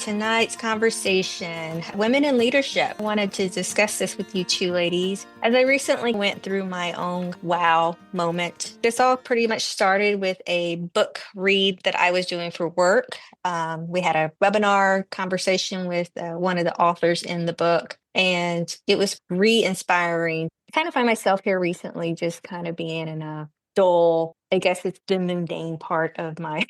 tonight's conversation, women in leadership. I wanted to discuss this with you two ladies. As I recently went through my own wow moment, this all pretty much started with a book read that I was doing for work. We had a webinar conversation with one of the authors in the book, and it was re-inspiring. I kind of find myself here recently just kind of being in a dull, I guess it's the mundane part of my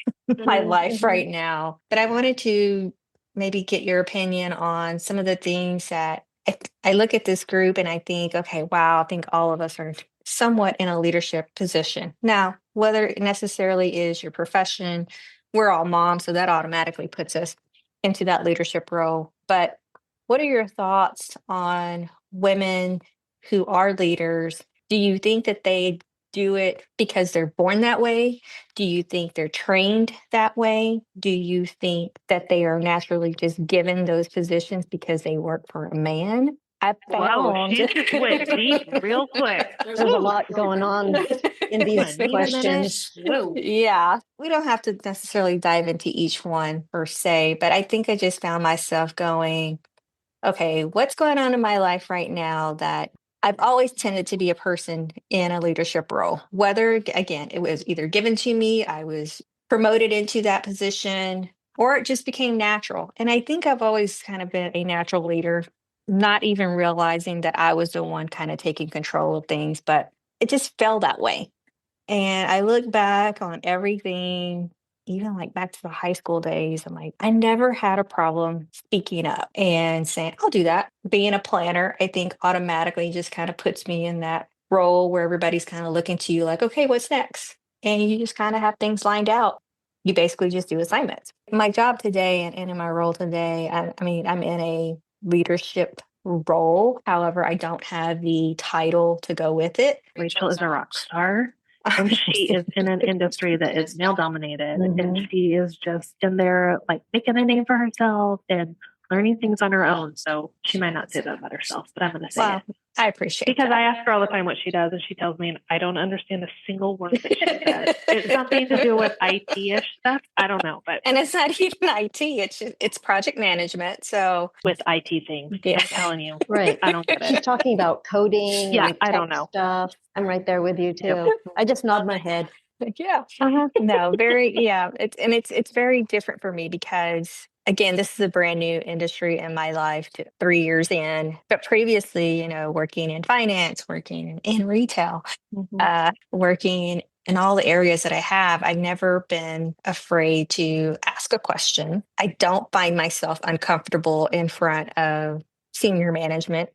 my life right now. But I wanted to maybe get your opinion on some of the things that I look at this group and I think, okay, wow, I think all of us are somewhat in a leadership position. Now, whether it necessarily is your profession, we're all moms, so that automatically puts us into that leadership role. But what are your thoughts on women who are leaders? Do you think that they do it because they're born that way? Do you think they're trained that way? Do you think that they are naturally just given those positions because they work for a man? I Whoa, found she went deep real quick. There's a lot going on in these Need a questions. Whoa. Yeah, we don't have to necessarily dive into each one per se, but I think I just found myself going, okay, what's going on in my life right now that I've always tended to be a person in a leadership role, whether, again, it was either given to me, I was promoted into that position, or it just became natural. And I think I've always kind of been a natural leader, not even realizing that I was the one kind of taking control of things, but it just fell that way. And I look back on everything, even like back to the high school days. I'm like, I never had a problem speaking up and saying, I'll do that. Being a planner, I think automatically just kind of puts me in that role where everybody's kind of looking to you like, okay, what's next? And you just kind of have things lined out. You basically just do assignments. My job today and in my role today, I mean, I'm in a leadership role. However, I don't have the title to go with it. Rachel is a rock star, and she is in an industry that is male dominated, and she is just in there like making a name for herself and learning things on her own. So she might not say that about herself, but I'm going to say Wow, it. I appreciate Because that. I ask her all the time what she does, and she tells me, and I don't understand a single word that she says. It's something to do with IT-ish stuff. I don't know, but And it's not even IT, it's project management. So with IT things, yeah. I'm telling you, Right. I don't get She's it. talking about coding Yeah, and I tech don't know. stuff. I'm right there with you too. Yep. I just nod my head. Yeah. No, very, yeah. It's very different for me because again, this is a brand new industry in my life, 3 years in. But previously, working in finance, working in retail, working in all the areas that I have, I've never been afraid to ask a question. I don't find myself uncomfortable in front of senior management,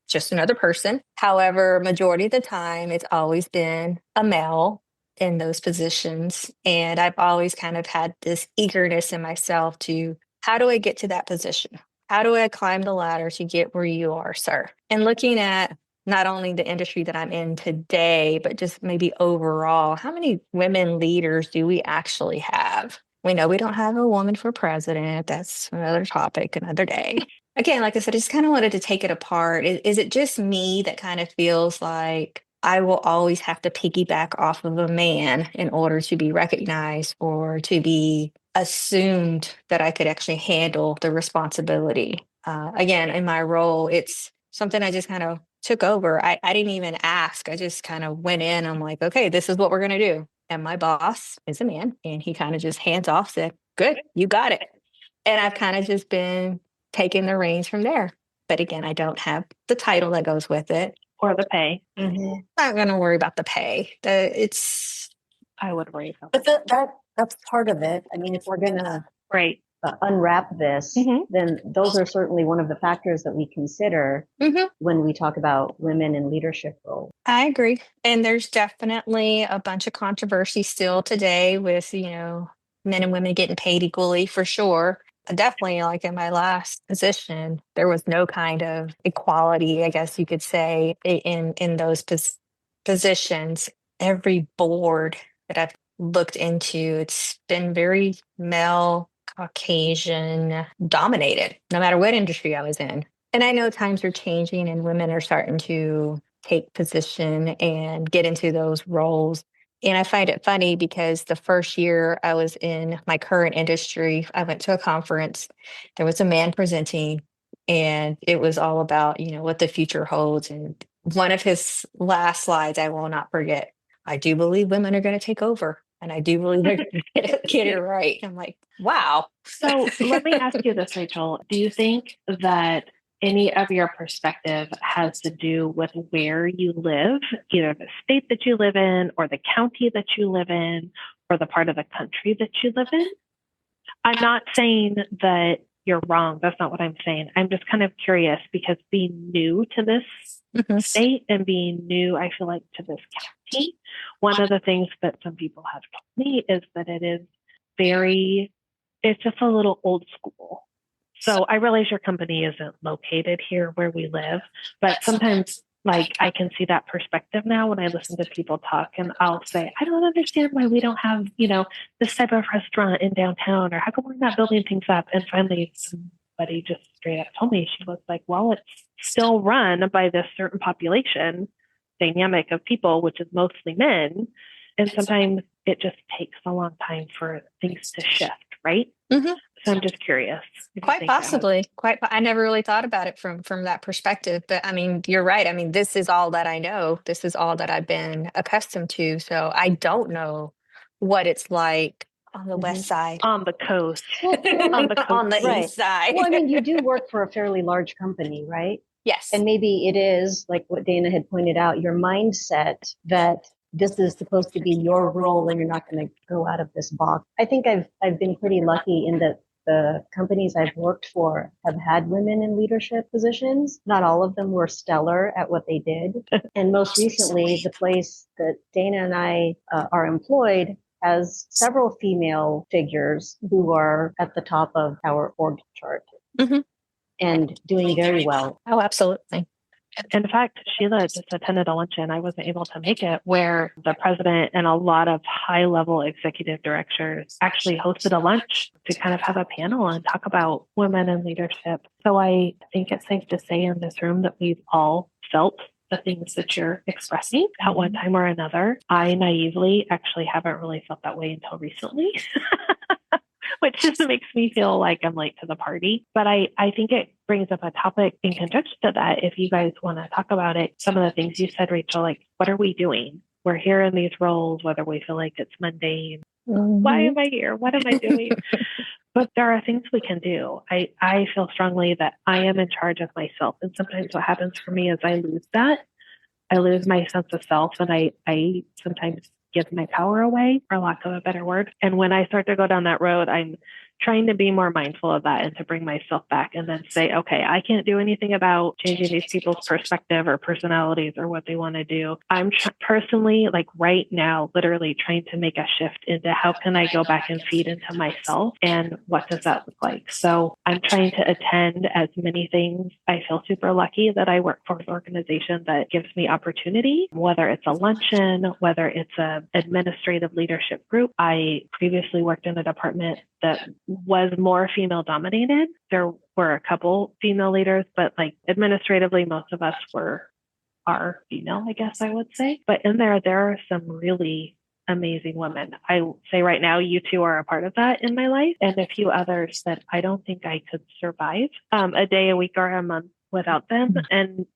just another person. However, majority of the time, it's always been a male in those positions. And I've always kind of had this eagerness in myself to, how do I get to that position? How do I climb the ladder to get where you are, sir? And looking at not only the industry that I'm in today, but just maybe overall, how many women leaders do we actually have? We know we don't have a woman for president. That's another topic, another day. Again, like I said, I just kind of wanted to take it apart. Is it just me that kind of feels like I will always have to piggyback off of a man in order to be recognized or to be assumed that I could actually handle the responsibility? Again, in my role, it's something I just kind of took over. I didn't even ask. I just kind of went in. I'm like, okay, this is what we're going to do. And my boss is a man, and he kind of just hands off, said, good, you got it. And I've kind of just been taking the reins from there. But again, I don't have the title that goes with it. Or the pay. Not going to worry about the pay. It's I would worry about But that's part of it. I mean, if we're going to Right. unwrap this, then those are certainly one of the factors that we consider when we talk about women in leadership roles. I agree. And there's definitely a bunch of controversy still today with, men and women getting paid equally for sure. Definitely, like in my last position, there was no kind of equality, I guess you could say, in those positions. Every board that I've looked into, it's been very male, Caucasian dominated, no matter what industry I was in. And I know times are changing and women are starting to take position and get into those roles. And I find it funny because the first year I was in my current industry, I went to a conference. There was a man presenting, and it was all about, what the future holds. And one of his last slides, I will not forget. I do believe women are going to take over, and I do believe they're going to get it right. I'm like, wow. So let me ask you this, Rachel. Do you think that any of your perspective has to do with where you live, either the state that you live in, or the county that you live in, or the part of the country that you live in? I'm not saying that you're wrong. That's not what I'm saying. I'm just kind of curious because being new to this state and being new, I feel like, to this county, one of the things that some people have told me is that it's just a little old school. So I realize your company isn't located here where we live, but sometimes like I can see that perspective now when I listen to people talk, and I'll say, I don't understand why we don't have, this type of restaurant in downtown, or how come we're not building things up? And finally somebody just straight up told me, she was like, well, it's still run by this certain population dynamic of people, which is mostly men. And sometimes it just takes a long time for things to shift, right? Mm-hmm. So I'm just curious. Quite possibly. I never really thought about it from that perspective. But I mean, you're right. I mean, this is all that I know. This is all that I've been accustomed to. So I don't know what it's like on the west side. On the coast. On the east side. Well, I mean, you do work for a fairly large company, right? Yes. And maybe it is, like what Dana had pointed out, your mindset that this is supposed to be your role and you're not going to go out of this box. I think I've been pretty lucky in that the companies I've worked for have had women in leadership positions. Not all of them were stellar at what they did. And most recently, the place that Dana and I are employed has several female figures who are at the top of our org chart and doing very well. Oh, absolutely. In fact, Sheila just attended a luncheon. I wasn't able to make it, where the president and a lot of high level executive directors actually hosted a lunch to kind of have a panel and talk about women in leadership. So I think it's safe to say in this room that we've all felt the things that you're expressing at one time or another. I naively actually haven't really felt that way until recently. Which just makes me feel like I'm late to the party. But I think it brings up a topic in conjunction to that. If you guys want to talk about it, some of the things you said, Rachel, like, what are we doing? We're here in these roles, whether we feel like it's mundane. Why am I here? What am I doing? But there are things we can do. I feel strongly that I am in charge of myself. And sometimes what happens for me is I lose that. I lose my sense of self, and I sometimes give my power away, for lack of a better word. And when I start to go down that road, I'm trying to be more mindful of that and to bring myself back and then say, okay, I can't do anything about changing these people's perspective or personalities or what they want to do. I'm personally, like right now, literally trying to make a shift into how can I go back and feed into myself and what does that look like? So I'm trying to attend as many things. I feel super lucky that I work for an organization that gives me opportunity, whether it's a luncheon, whether it's an administrative leadership group. I previously worked in a department that was more female dominated. There were a couple female leaders, but like administratively, most of us are female, I guess I would say. But in there are some really amazing women. I say right now, you two are a part of that in my life, and a few others that I don't think I could survive a day, a week, or a month without them. And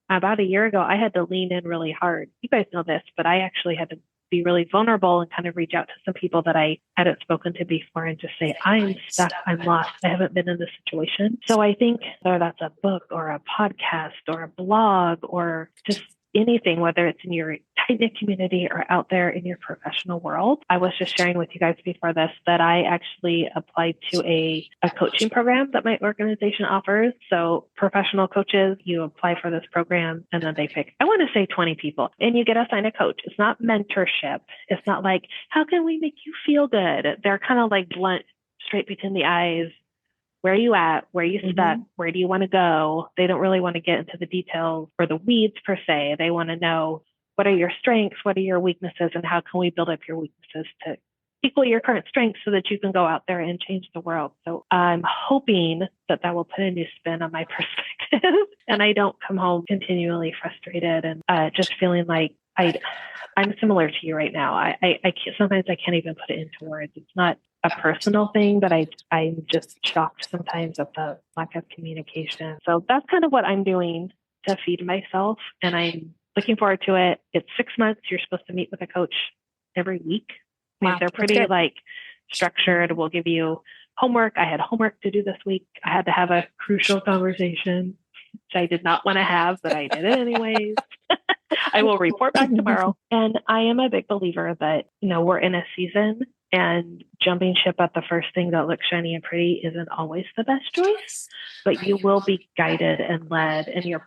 about a year ago, I had to lean in really hard. You guys know this, but I actually had to be really vulnerable and kind of reach out to some people that I hadn't spoken to before and just say, I'm stuck, I'm lost, I haven't been in this situation. So I think whether that's a book or a podcast or a blog or just anything, whether it's in your tight-knit community or out there in your professional world. I was just sharing with you guys before this that I actually applied to a coaching program that my organization offers. So professional coaches, you apply for this program and then they pick, I want to say 20 people, and you get assigned a coach. It's not mentorship. It's not like, how can we make you feel good? They're kind of like blunt, straight between the eyes. Where are you at? Where are you stuck? Where do you want to go? They don't really want to get into the details or the weeds per se. They want to know, what are your strengths? What are your weaknesses? And how can we build up your weaknesses to equal your current strengths so that you can go out there and change the world? So I'm hoping that will put a new spin on my perspective and I don't come home continually frustrated and just feeling like I'm similar to you right now. I can't, sometimes I can't even put it into words. It's not a personal thing, but I'm just shocked sometimes at the lack of communication. So that's kind of what I'm doing to feed myself, and I'm looking forward to it. It's 6 months. You're supposed to meet with a coach every week. I mean, Wow, they're that's pretty good. like structured. We'll give you homework. I had homework to do this week. I had to have a crucial conversation, which I did not want to have, but I did it anyways. I will report back tomorrow. And I am a big believer that, we're in a season, and jumping ship at the first thing that looks shiny and pretty isn't always the best choice, but you will be guided and led, and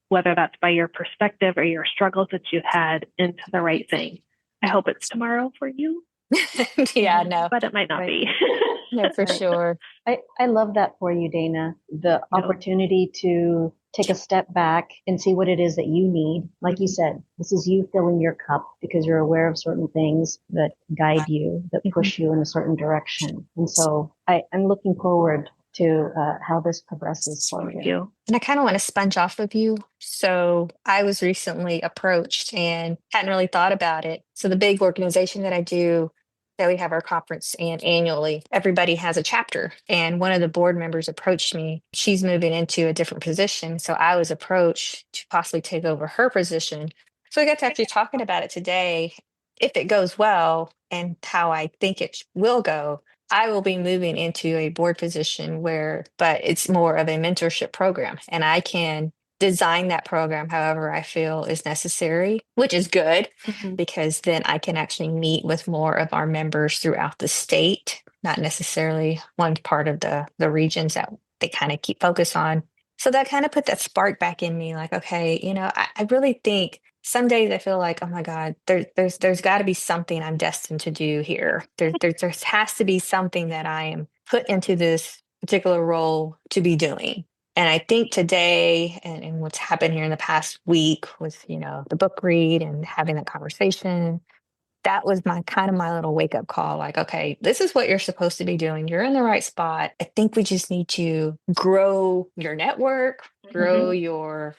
whether that's by your perspective or your struggles that you've had, into the right thing. I hope it's tomorrow for you. Yeah, no, But it might not be. no, for Right. sure. I love that for you, Dana. The opportunity to take a step back and see what it is that you need. Like you said, this is you filling your cup because you're aware of certain things that guide you, that push you in a certain direction. And so I'm looking forward to how this progresses for Thank you. you. And I kind of want to sponge off of you. So I was recently approached and hadn't really thought about it. So the big organization that I do, that we have our conference and annually, everybody has a chapter. And one of the board members approached me. She's moving into a different position. So I was approached to possibly take over her position. So I got to actually talking about it today. If it goes well and how I think it will go, I will be moving into a board position but it's more of a mentorship program, and I can design that program however I feel is necessary, which is good because then I can actually meet with more of our members throughout the state, not necessarily one part of the regions that they kind of keep focus on. So that kind of put that spark back in me, like, okay, I really think some days I feel like, oh my God, there's got to be something I'm destined to do here. There has to be something that I am put into this particular role to be doing. And I think today and what's happened here in the past week with, the book read and having that conversation, that was my little wake up call. Like, okay, this is what you're supposed to be doing. You're in the right spot. I think we just need to grow your network, grow your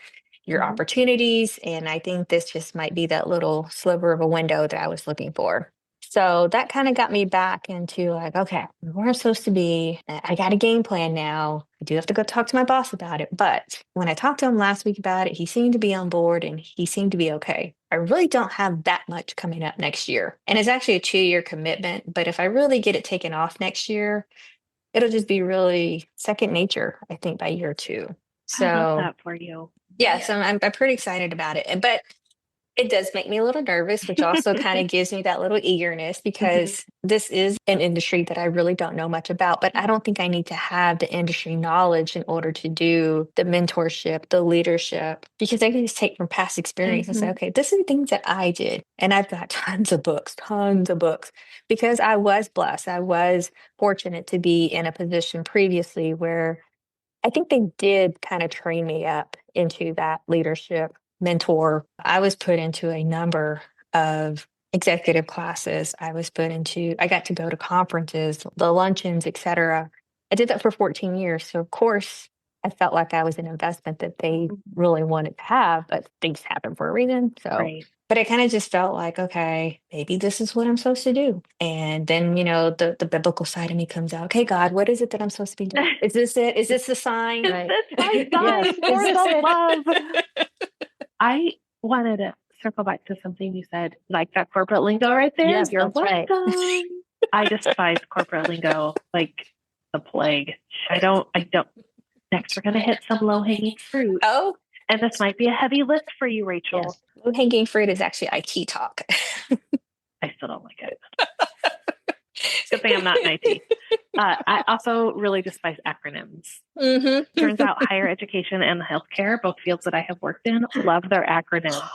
opportunities. And I think this just might be that little sliver of a window that I was looking for. So that kind of got me back into like, okay, where I'm supposed to be. I got a game plan now. I do have to go talk to my boss about it. But when I talked to him last week about it, he seemed to be on board and he seemed to be okay. I really don't have that much coming up next year. And it's actually a 2-year commitment. But if I really get it taken off next year, it'll just be really second nature, I think, by year 2. I love So that for you. yeah, so I'm pretty excited about it. But it does make me a little nervous, which also kind of gives me that little eagerness because this is an industry that I really don't know much about, but I don't think I need to have the industry knowledge in order to do the mentorship, the leadership, because I can just take from past experience and say, okay, this is the things that I did. And I've got tons of books, because I was blessed. I was fortunate to be in a position previously where I think they did kind of train me up into that leadership mentor. I was put into a number of executive classes. I got to go to conferences, the luncheons, etc. I did that for 14 years. So of course I felt like I was an investment that they really wanted to have, but things happen for a reason. So Right. but I kind of just felt like, okay, maybe this is what I'm supposed to do. And then, the biblical side of me comes out. Okay, God, what is it that I'm supposed to be doing? Is this it? Is this the sign? Is Right. this my Yes. sign for the love? I wanted to circle back to something you said, like that corporate lingo right there. Yes, You're that's right. welcome. I despise corporate lingo like the plague. I don't. Next, we're going to hit some low hanging fruit. Oh, And this might be a heavy lift for you, Rachel. Yes. low hanging fruit is actually IT talk. I still don't like it. Good thing I'm not in IT. I also really despise acronyms. Turns out higher education and healthcare, both fields that I have worked in, love their acronyms.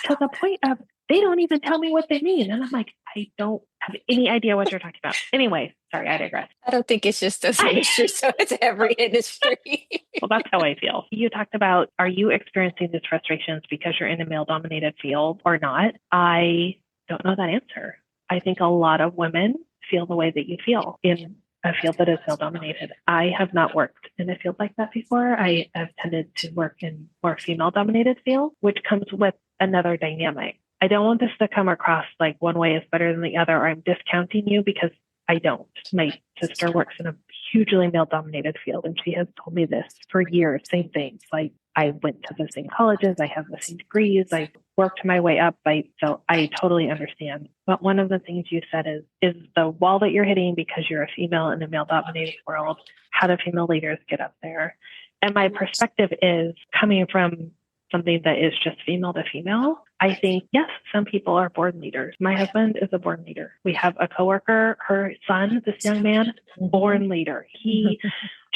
To the point of they don't even tell me what they mean. And I'm like, I don't have any idea what you're talking about. Anyway, sorry, I digress. I don't think it's just those industries, so it's every industry. Well, that's how I feel. You talked about, are you experiencing these frustrations because you're in a male-dominated field or not? I don't know that answer. I think a lot of women feel the way that you feel in a field that is male dominated. I have not worked in a field like that before. I have tended to work in more female dominated fields, which comes with another dynamic. I don't want this to come across like one way is better than the other, or I'm discounting you, because I don't. My sister works in a hugely male dominated field, and she has told me this for years, same things. Like, I went to the same colleges, I have the same degrees, I worked my way up. So I totally understand. But one of the things you said is the wall that you're hitting because you're a female in a male dominated world. How do female leaders get up there? And my perspective is coming from something that is just female to female. I think, yes, some people are born leaders. My husband is a born leader. We have a coworker, her son, this young man, born leader. He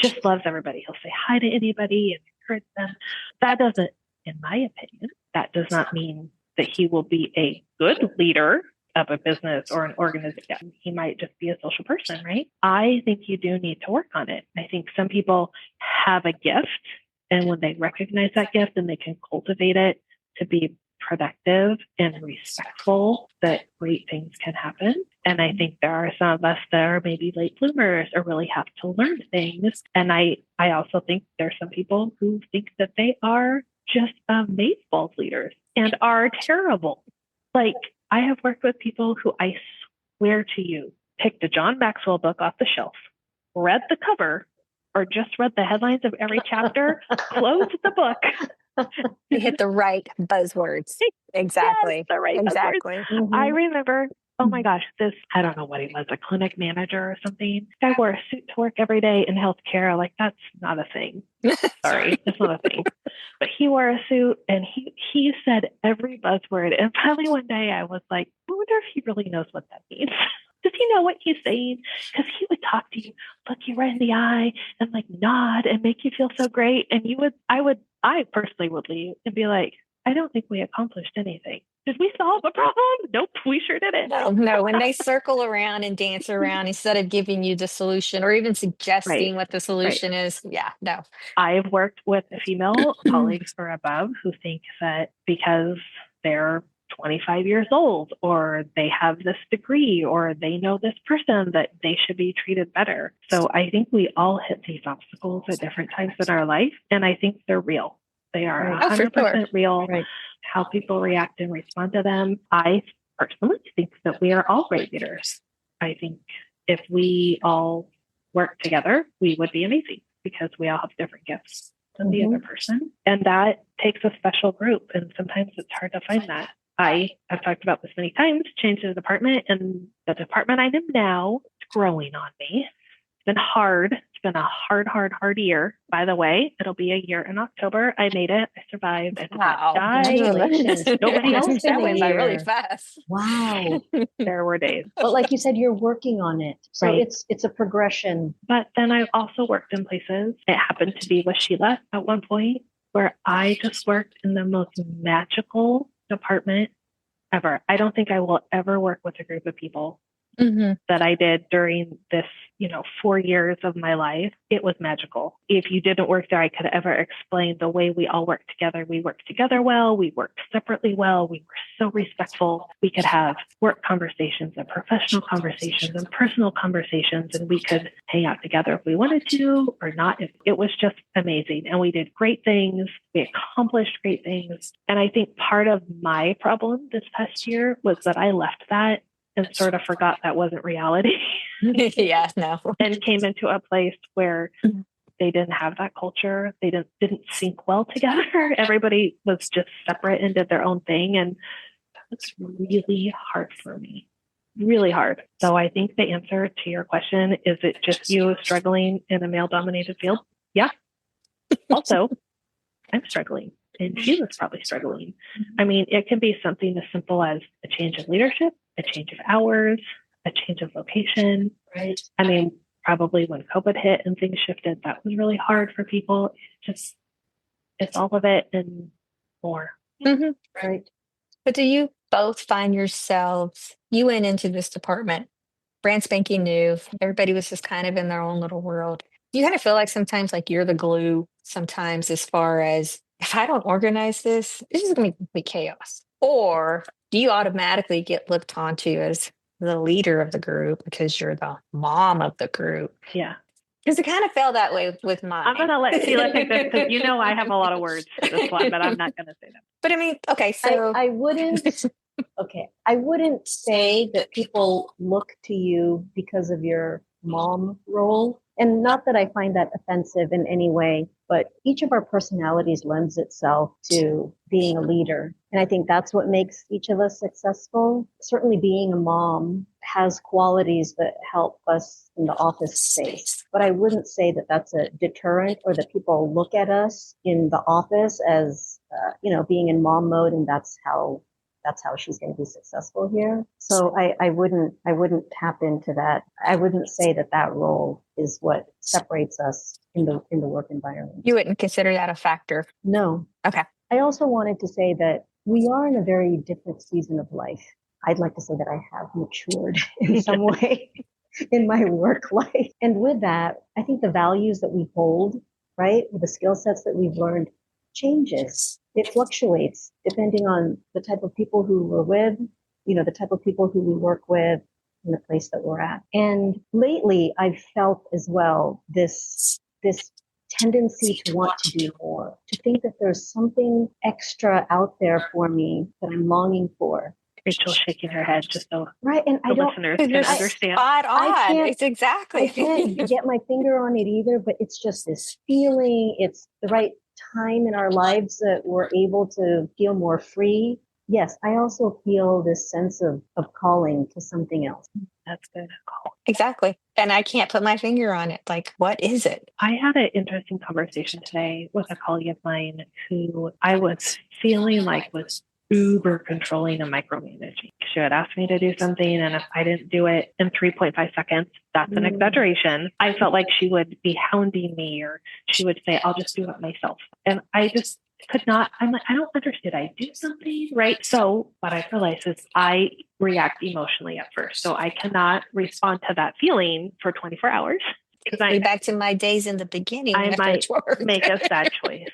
just loves everybody. He'll say hi to anybody and encourage them. That doesn't, in my opinion, that does not mean that he will be a good leader of a business or an organization. He might just be a social person, right? I think you do need to work on it. I think some people have a gift, and when they recognize that gift and they can cultivate it to be productive and respectful, that great things can happen. And I think there are some of us that are maybe late bloomers or really have to learn things. And I also think there's some people who think that they are just amazeballs leaders and are terrible. Like, I have worked with people who, I swear to you, picked a John Maxwell book off the shelf, read the cover, or just read the headlines of every chapter, closed the book. You hit the right buzzwords. Exactly. Yes, the right exactly. buzzwords. I remember, oh my gosh, I don't know what he was, a clinic manager or something. Guy wore a suit to work every day in healthcare. Like, that's not a thing. Sorry, that's not a thing. But he wore a suit and he said every buzzword. And finally one day I was like, I wonder if he really knows what that means. Does he know what he's saying? Because he would talk to you, look you right in the eye and like nod and make you feel so great. And I personally would leave and be like, I don't think we accomplished anything. Did we solve a problem? Nope, we sure didn't. No, when they circle around and dance around instead of giving you the solution or even suggesting what the solution is. Yeah, no. I've worked with female colleagues or above who think that because they're 25 years old or they have this degree or they know this person that they should be treated better. So I think we all hit these obstacles at different times in our life, and I think they're real. They are 100% real. Right. How people react and respond to them. I personally think that we are all great leaders. I think if we all work together, we would be amazing because we all have different gifts than the other person. And that takes a special group. And sometimes it's hard to find that. I have talked about this many times, changed the department, and the department I'm in now is growing on me. It's been hard. It's been a hard year. By the way, it'll be a year in October. I made it. I survived. I did not die. Nobody else that went by really fast. Wow. There were days. But like you said, you're working on it. So it's a progression. But then I've also worked in places. It happened to be with Sheila at one point where I just worked in the most magical department ever. I don't think I will ever work with a group of people that I did during this, 4 years of my life. It was magical. If you didn't work there, I could ever explain the way we all worked together. We worked together well. We worked separately well. We were so respectful. We could have work conversations and professional conversations and personal conversations, and we could hang out together if we wanted to or not. It was just amazing. And we did great things. We accomplished great things. And I think part of my problem this past year was that I left that and sort of forgot that wasn't reality. Yeah, no. And came into a place where they didn't have that culture. They didn't sync well together. Everybody was just separate and did their own thing. And that's really hard for me. Really hard. So I think the answer to your question, is it just you struggling in a male-dominated field? Yeah. Also, I'm struggling. And she was probably struggling. I mean, it can be something as simple as a change of leadership, a change of hours, a change of location. Right. I mean, probably when COVID hit and things shifted, that was really hard for people. It's all of it and more. Right. But do you both find yourselves, you went into this department, brand spanking new, everybody was just kind of in their own little world. Do you kind of feel like sometimes like you're the glue sometimes as far as, if I don't organize this is going to be chaos? Or do you automatically get looked onto as the leader of the group because you're the mom of the group. Yeah. Because it kind of felt that way with mine. I'm going to let Sheila take this because I have a lot of words for this one, but I'm not going to say them. But I mean, okay, so I wouldn't. Okay, I wouldn't say that people look to you because of your mom role. And not that I find that offensive in any way, but each of our personalities lends itself to being a leader. And I think that's what makes each of us successful. Certainly being a mom has qualities that help us in the office space. But I wouldn't say that that's a deterrent or that people look at us in the office as, being in mom mode and that's how she's going to be successful here. So I wouldn't tap into that. I wouldn't say that role is what separates us in the work environment. You wouldn't consider that a factor? No. Okay. I also wanted to say that we are in a very different season of life. I'd like to say that I have matured in some way in my work life. And with that, I think the values that we hold, right, the skill sets that we've learned changes. It fluctuates depending on the type of people who we're with, the type of people who we work with in the place that we're at. And lately I've felt as well this tendency to want to do more, to think that there's something extra out there for me that I'm longing for. Rachel's shaking her head just so right, and the listeners can understand. Spot on. It's exactly. I can't get my finger on it either, but it's just this feeling. It's the right time in our lives that we're able to feel more free. Yes, I also feel this sense of calling to something else. That's good. Exactly. And I can't put my finger on it. Like, what is it? I had an interesting conversation today with a colleague of mine who I was feeling like was uber controlling and micromanaging. She had asked me to do something, and if I didn't do it in 3.5 seconds, that's an exaggeration. I felt like she would be hounding me, or she would say, I'll just do it myself. And I just could not. I'm like, I don't understand. I do something, right? So what I realized is I react emotionally at first. So I cannot respond to that feeling for 24 hours. Because back to my days in the beginning. I might make a sad choice.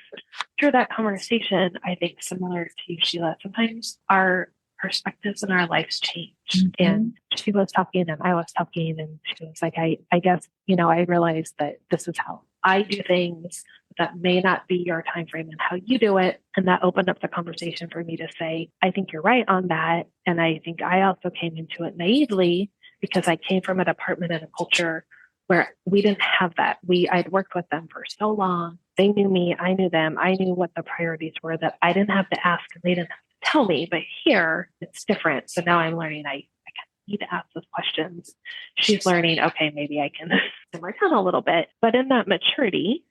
Through that conversation, I think similar to you, Sheila, sometimes our perspectives in our lives change. Mm-hmm. And she was talking and I was talking, and she was like, I guess, I realized that this is how I do things that may not be your time frame and how you do it. And that opened up the conversation for me to say, I think you're right on that. And I think I also came into it naively because I came from a department and a culture where we didn't have that. I'd worked with them for so long. They knew me, I knew them. I knew what the priorities were, that I didn't have to ask and they didn't have to tell me. But here it's different. So now I'm learning I need to ask those questions. She's learning, okay, maybe I can simmer down a little bit. But in that maturity,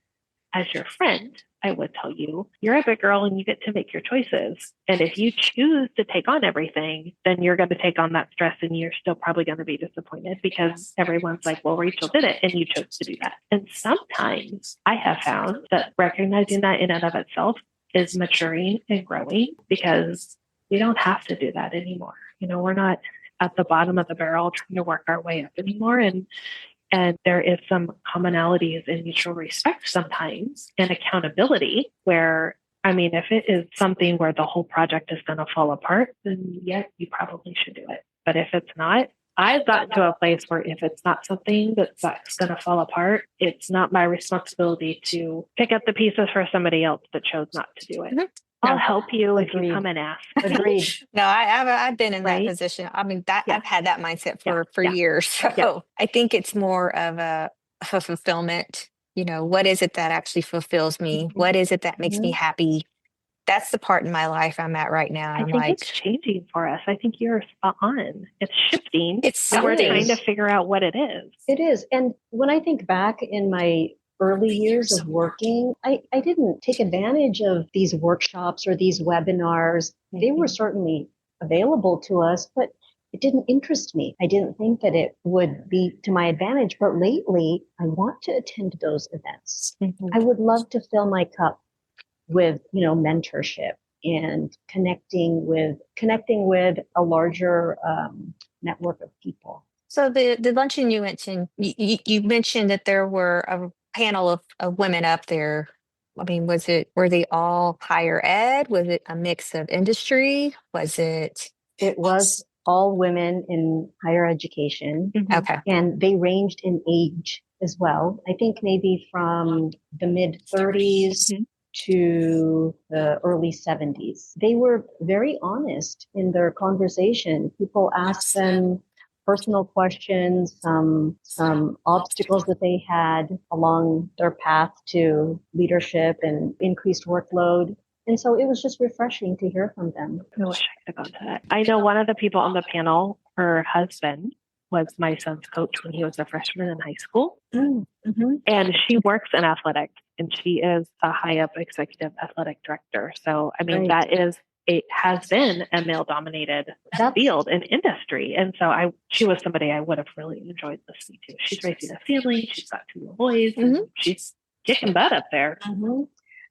as your friend, I would tell you, you're a big girl and you get to make your choices. And if you choose to take on everything, then you're going to take on that stress and you're still probably going to be disappointed because everyone's like, well, Rachel did it and you chose to do that. And sometimes I have found that recognizing that in and of itself is maturing and growing because we don't have to do that anymore. We're not at the bottom of the barrel trying to work our way up anymore. And there is some commonalities in mutual respect sometimes and accountability where, if it is something where the whole project is going to fall apart, then yes, you probably should do it. But if it's not, I've gotten to a place where if it's not something that's going to fall apart, it's not my responsibility to pick up the pieces for somebody else that chose not to do it. Mm-hmm. I'll help you if you come and ask. Agreed. No, I've been in that position. I've had that mindset for years. So I think it's more of a fulfillment. What is it that actually fulfills me? Mm-hmm. What is it that makes me happy? That's the part in my life I'm at right now. I think it's changing for us. I think you're spot on. It's shifting. We're trying to figure out what it is. It is. And when I think back in my early years of working, I didn't take advantage of these workshops or these webinars. Mm-hmm. They were certainly available to us, but it didn't interest me. I didn't think that it would be to my advantage. But lately, I want to attend those events. Mm-hmm. I would love to fill my cup with, mentorship and connecting with a larger network of people. So the luncheon you mentioned, you mentioned that there were a panel of women up there. Were they all higher ed? Was it a mix of industry? It was all women in higher education, Okay. and they ranged in age as well. I think maybe from the mid 30s to the early 70s. They were very honest in their conversation. People asked them personal questions, some obstacles that they had along their path to leadership and increased workload. And so it was just refreshing to hear from them. I wish I could have gone to that. I know one of the people on the panel, her husband was my son's coach when he was a freshman in high school. Mm-hmm. And she works in athletics, and she is a high up executive athletic director. So, I mean, Right. it has been a male dominated That's- field and industry. And so she was somebody I would have really enjoyed listening to. She's raising a family. She's got 2 little boys. And she's kicking butt up there. Mm-hmm.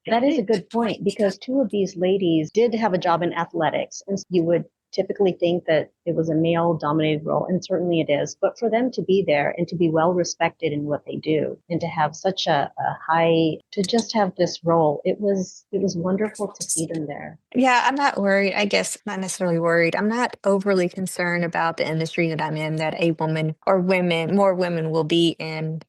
That is a good point, because two of these ladies did have a job in athletics, and you would typically think that it was a male dominated role, and certainly it is. But for them to be there and to be well respected in what they do, and to have such a high, to just have this role, it was wonderful to see them there. Yeah, I'm not worried. I guess not necessarily worried. I'm not overly concerned about the industry that I'm in, that a woman or women, more women will be in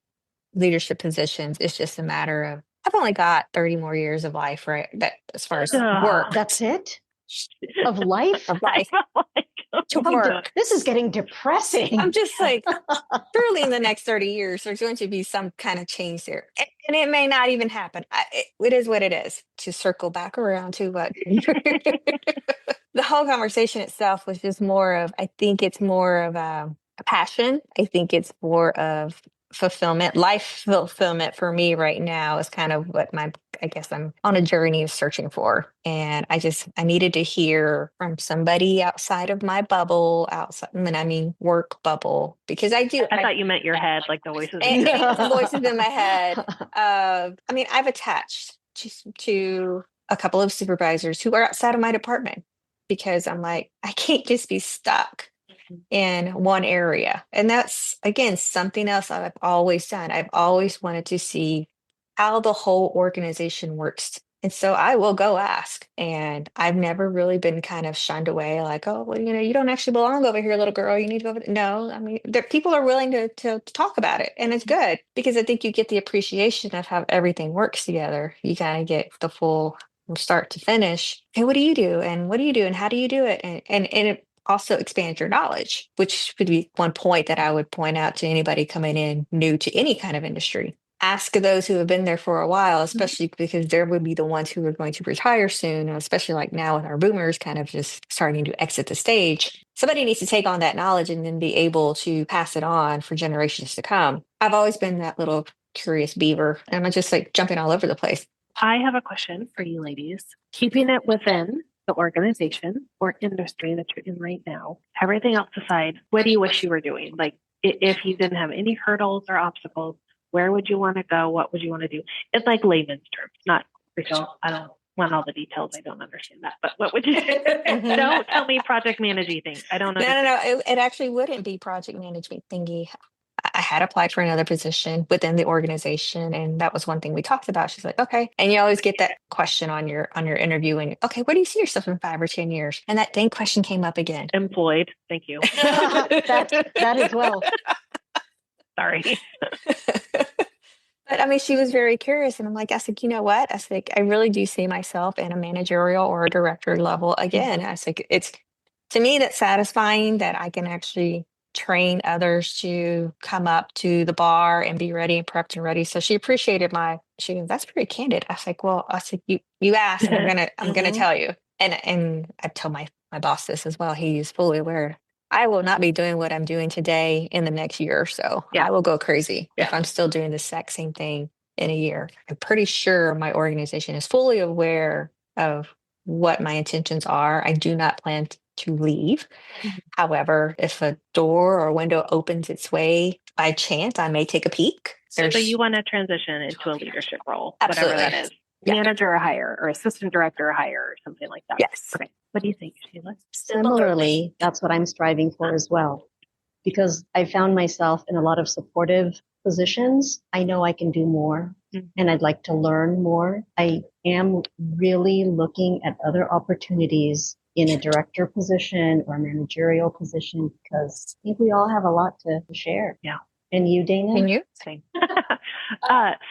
leadership positions. It's just a matter of, I've only got 30 more years of life, right? That as far as work. That's it? Of life? Of life to work. This is getting depressing. I'm just like, surely in the next 30 years, there's going to be some kind of change there. And it may not even happen. It is what it is. To circle back around to what the whole conversation itself was just more of, I think it's more of a passion. I think it's more of fulfillment, life fulfillment for me right now is kind of what I guess I'm on a journey of searching for. And I needed to hear from somebody outside of my bubble, I mean, work bubble, because I thought you meant your head, like the voices. And the voices in my head. I mean, I've attached to a couple of supervisors who are outside of my department, because I'm like, I can't just be stuck in one area. And that's, again, something else I've always done. I've always wanted to see how the whole organization works. And so I will go ask. And I've never really been kind of shunned away, like, oh, well, you don't actually belong over here, little girl. You need to go over there. No, I mean, people are willing to talk about it. And it's good, because I think you get the appreciation of how everything works together. You kind of get the full from start to finish. Hey, what do you do? And what do you do? And how do you do it? And it also expands your knowledge, which would be one point that I would point out to anybody coming in new to any kind of industry. Ask those who have been there for a while, especially because there would be the ones who are going to retire soon, especially like now with our boomers kind of just starting to exit the stage. Somebody needs to take on that knowledge and then be able to pass it on for generations to come. I've always been that little curious beaver, and I'm just like jumping all over the place. I have a question for you ladies. Keeping it within the organization or industry that you're in right now, everything else aside, what do you wish you were doing? Like, if you didn't have any hurdles or obstacles, where would you want to go? What would you want to do? It's like layman's terms, not official. I don't want all the details. I don't understand that. But what would you don't tell me project managing things. I don't know. No. It actually wouldn't be project management thingy. I had applied for another position within the organization, and that was one thing we talked about. She's like, okay. And you always get that question on your interview, and okay, where do you see yourself in 5 or 10 years? And that dang question came up again. Employed. Thank you. that as well. Sorry. But I mean, she was very curious, and I'm like, I said, you know what? I said, I really do see myself in a managerial or a director level again. I said, it's, to me, that's satisfying that I can actually train others to come up to the bar and be ready and prepped and ready. So she appreciated she goes, that's pretty candid. I was like, well, I said, you asked, and I'm gonna tell you. And I told my boss this as well. He's fully aware. I will not be doing what I'm doing today in the next year or so. Yeah. I will go crazy if I'm still doing the exact same thing in a year. I'm pretty sure my organization is fully aware of what my intentions are. I do not plan to leave. However, if a door or window opens its way by chance, I may take a peek. So you want to transition into a leadership role, Absolutely. whatever that is. Yeah. Manager or higher, or assistant director or higher, or something like that. Yes. Okay. What do you think, Sheila? Similarly, that's what I'm striving for as well, because I found myself in a lot of supportive positions. I know I can do more, and I'd like to learn more. I am really looking at other opportunities in a director position or managerial position, because I think we all have a lot to share. Yeah. And you, Dana? And you? Same.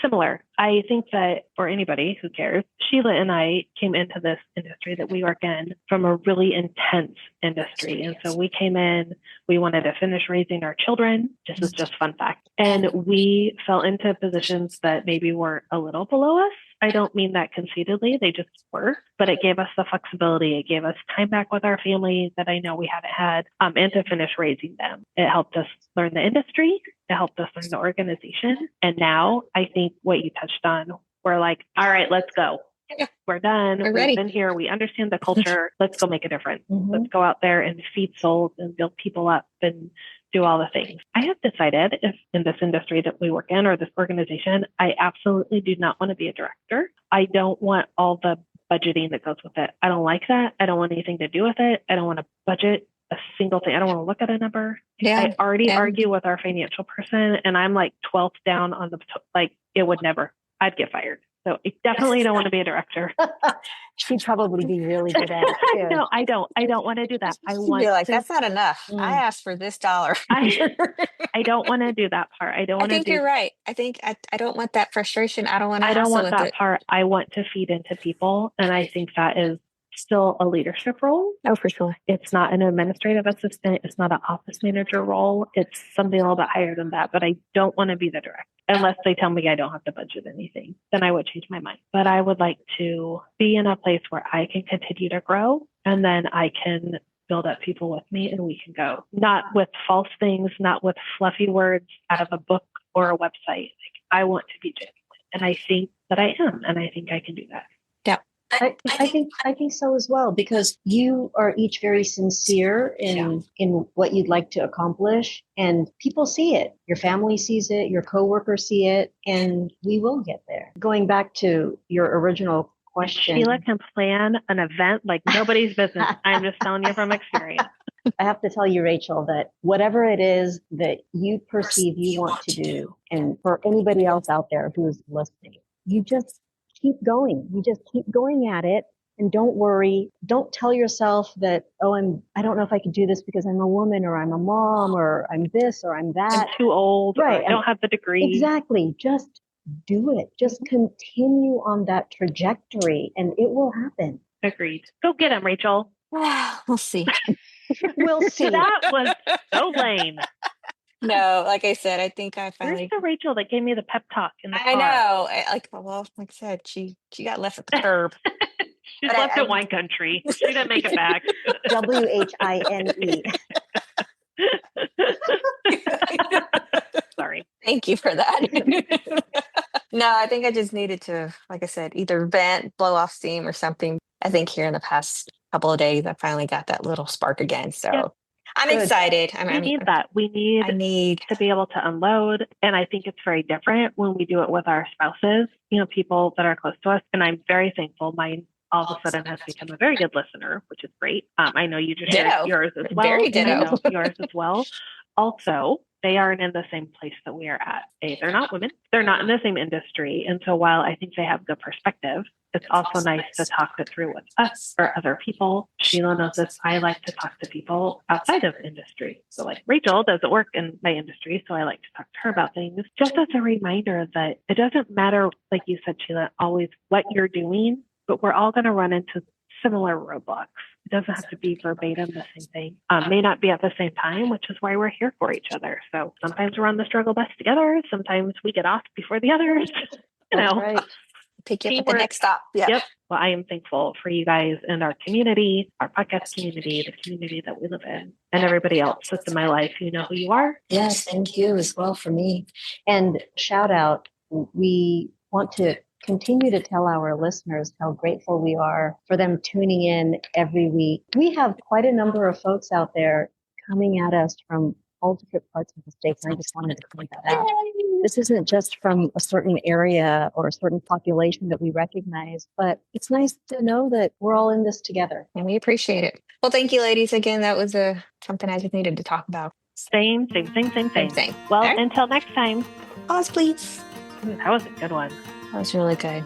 Similar. I think that for anybody who cares, Sheila and I came into this industry that we work in from a really intense industry. And so we came in, we wanted to finish raising our children. This is just fun fact. And we fell into positions that maybe were a little below us. I don't mean that conceitedly, they just were, but it gave us the flexibility. It gave us time back with our family that I know we haven't had, and to finish raising them. It helped us learn the industry. It helped us learn the organization. And now I think what you touched on, we're like, all right, let's go. Yeah. We're done. We're ready. We've been here. We understand the culture. Let's go make a difference. Mhm. Let's go out there and feed souls and build people up and do all the things. I have decided if in this industry that we work in or this organization, I absolutely do not want to be a director. I don't want all the budgeting that goes with it. I don't like that. I don't want anything to do with it. I don't want to budget a single thing. I don't want to look at a number. Yeah. I already argue with our financial person and I'm like 12th down on the, like it would never, I'd get fired. So I definitely don't want to be a director. She'd probably be really good at it too. No, I don't want to do that. I want You're like, to, that's not enough. I asked for this dollar. I don't want to do that part. I don't I want to think do you're right. I think I don't want that frustration. I don't want to I don't hassle want with that it. part. I want to feed into people. And I think that is still a leadership role. Oh, for sure. It's not an administrative assistant. It's not an office manager role. It's something a little bit higher than that. But I don't want to be the director unless they tell me I don't have to budget anything. Then I would change my mind. But I would like to be in a place where I can continue to grow and then I can build up people with me and we can go. Not with false things, not with fluffy words out of a book or a website. Like, I want to be genuine. And I think that I am. And I think I can do that. Yeah. I think so as well, because you are each very sincere in what you'd like to accomplish, and people see it. Your family sees it, your coworkers see it, and we will get there. Going back to your original question, Sheila can plan an event like nobody's business. I'm just telling you from experience. I have to tell you, Rachel, that whatever it is that you perceive you want to do, and for anybody else out there who's listening, you just keep going. You just keep going at it and don't worry. Don't tell yourself that, oh, I don't know if I could do this because I'm a woman or I'm a mom or I'm this or I'm that. I'm too old. Right. Or I don't have the degree. Exactly. Just do it. Just continue on that trajectory and it will happen. Agreed. Go get him, Rachel. We'll see. We'll see. That was so lame. No, like I said, I think I finally. Where's the Rachel that gave me the pep talk in the car? I know. Like I said, she got left at the curb. She's left at wine country. She didn't make it back. WHINE. Sorry. Thank you for that. No, I think I just needed to, like I said, either vent, blow off steam or something. I think here in the past couple of days, I finally got that little spark again. So Yep. I'm Good. excited. We need that. We need to be able to unload. And I think it's very different when we do it with our spouses, people that are close to us. And I'm very thankful. Mine all of a sudden has become a very good listener, which is great. I know you just shared yours as well. Very and I ditto. know yours as well. Also, they aren't in the same place that we are at. They're not women. They're not in the same industry. And so while I think they have good perspective, it's also nice to talk it through with us or other people. Sheila knows this. I like to talk to people outside of industry. So like Rachel doesn't work in my industry. So I like to talk to her about things just as a reminder that it doesn't matter, like you said, Sheila, always what you're doing, but we're all going to run into similar roadblocks. It doesn't have to be verbatim the same thing. May not be at the same time, which is why we're here for each other. So sometimes we're on the struggle bus together. Sometimes we get off before the others. That's right. Pick you up at Teamwork. the next stop. Yeah. Yep. Well, I am thankful for you guys and our community, our podcast community, the community that we live in, and everybody else that's in my life. You know who you are. Yes, thank you as well for me. And shout out, we want to continue to tell our listeners how grateful we are for them tuning in every week. We have quite a number of folks out there coming at us from all different parts of the state. And I just wanted to point that out. This isn't just from a certain area or a certain population that we recognize, but it's nice to know that we're all in this together. And we appreciate it. Well, thank you, ladies. Again, that was something I just needed to talk about. Same. Well, Okay. until next time. Pause, please. That was a good one. That was really good.